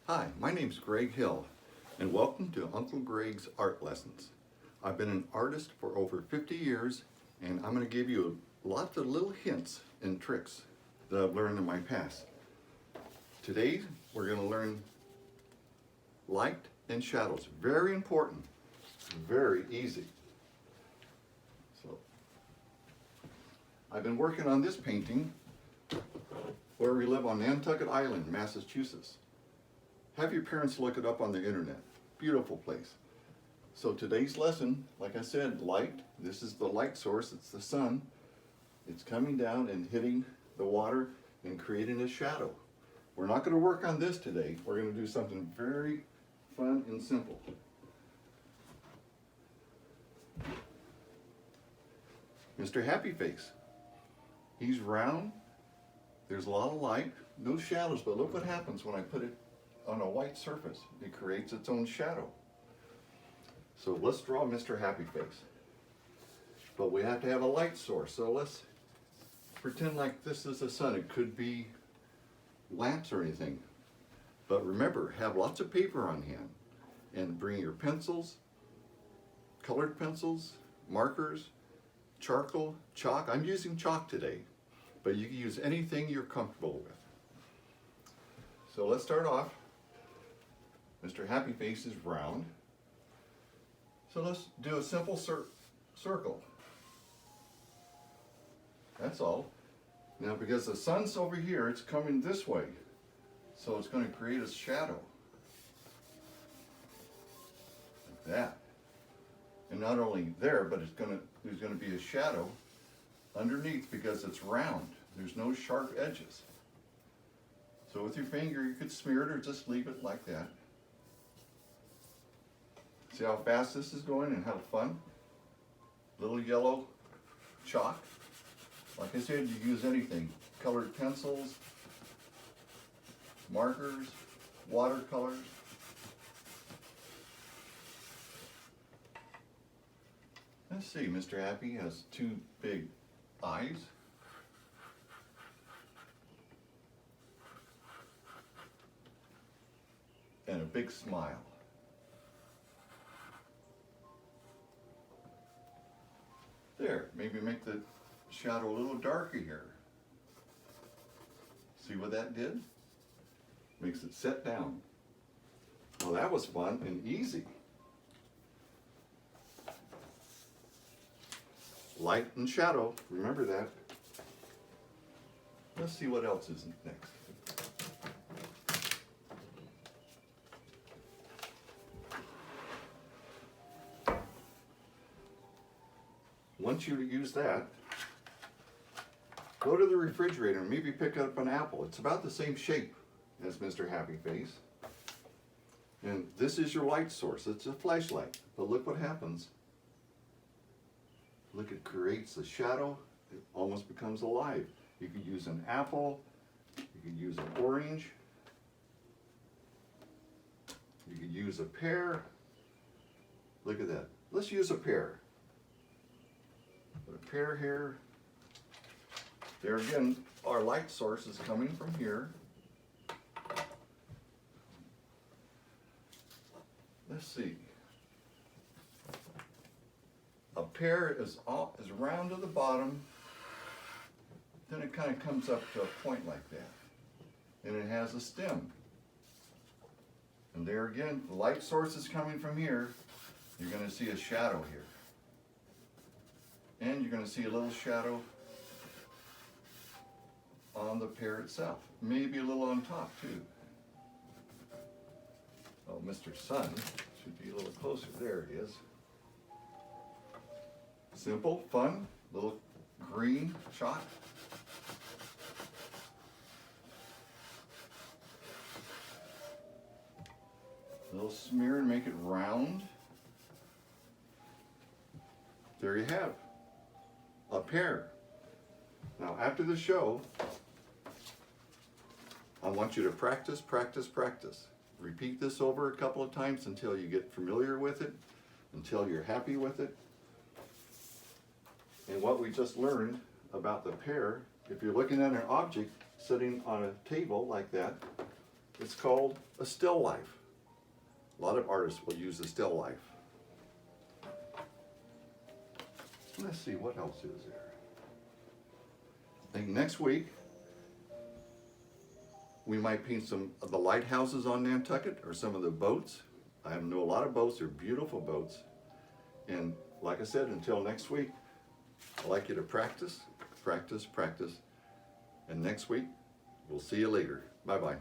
Hi, my name's Greg Hill, and welcome to Uncle Greg's Art Lessons. I've been an artist for over 50 years, and I'm going to give you lots of little hints and tricks that I've learned in my past. Today, we're going to learn light and shadows. Very important, very easy. So, I've been working on this painting where we live on Nantucket Island, Massachusetts. Have your parents look it up on the internet. Beautiful place. So today's lesson, like I said, light. This is the light source, it's the sun. It's coming down and hitting the water and creating a shadow. We're not going to work on this today. We're going to do something very fun and simple. Mr. Happy Face. He's round. There's a lot of light, no shadows, but look what happens when I put it on a white surface. It creates its own shadow. So let's draw Mr. Happy Face. But we have to have a light source. So let's pretend like this is the sun. It could be lamps or anything. But remember, have lots of paper on hand. And bring your pencils, colored pencils, markers, charcoal, chalk. I'm using chalk today, but you can use anything you're comfortable with. So let's start off. Mr. Happy Face is round. So let's do a simple circle. That's all. Now because the sun's over here, it's coming this way. So it's going to create a shadow. Like that. And not only there, but there's going to be a shadow underneath because it's round. There's no sharp edges. So with your finger, you could smear it or just leave it like that. See how fast this is going and how fun? Little yellow chalk. Like I said, you use anything. Colored pencils, markers, watercolors. Let's see, Mr. Happy has two big eyes. And a big smile. There, maybe make the shadow a little darker here. See what that did? Makes it set down. Well, that was fun and easy. Light and shadow, remember that. Let's see what else is next. Once you use that, go to the refrigerator and maybe pick up an apple. It's about the same shape as Mr. Happy Face. And this is your light source. It's a flashlight. But look what happens. Look, it creates a shadow. It almost becomes alive. You could use an apple. You could use an orange. You could use a pear. Look at that. Let's use a pear. Put a pear here. There again, our light source is coming from here. Let's see. A pear is round to the bottom, then it kind of comes up to a point like that. And it has a stem. And there again, the light source is coming from here. You're going to see a shadow here. And you're going to see a little shadow on the pear itself. Maybe a little on top too. Oh, Mr. Sun should be a little closer. There it is. Simple, fun, little green chalk. A little smear and make it round. There you have a pear. Now after the show, I want you to practice, practice, practice. Repeat this over a couple of times until you get familiar with it, until you're happy with it. And what we just learned about the pear, if you're looking at an object sitting on a table like that, It's called a still life. A lot of artists will use a still life. Let's see, what else is there? I think next week, we might paint some of the lighthouses on Nantucket or some of the boats. I know a lot of boats, they're beautiful boats. And like I said, until next week, I'd like you to practice, practice, practice. And next week, we'll see you later. Bye-bye.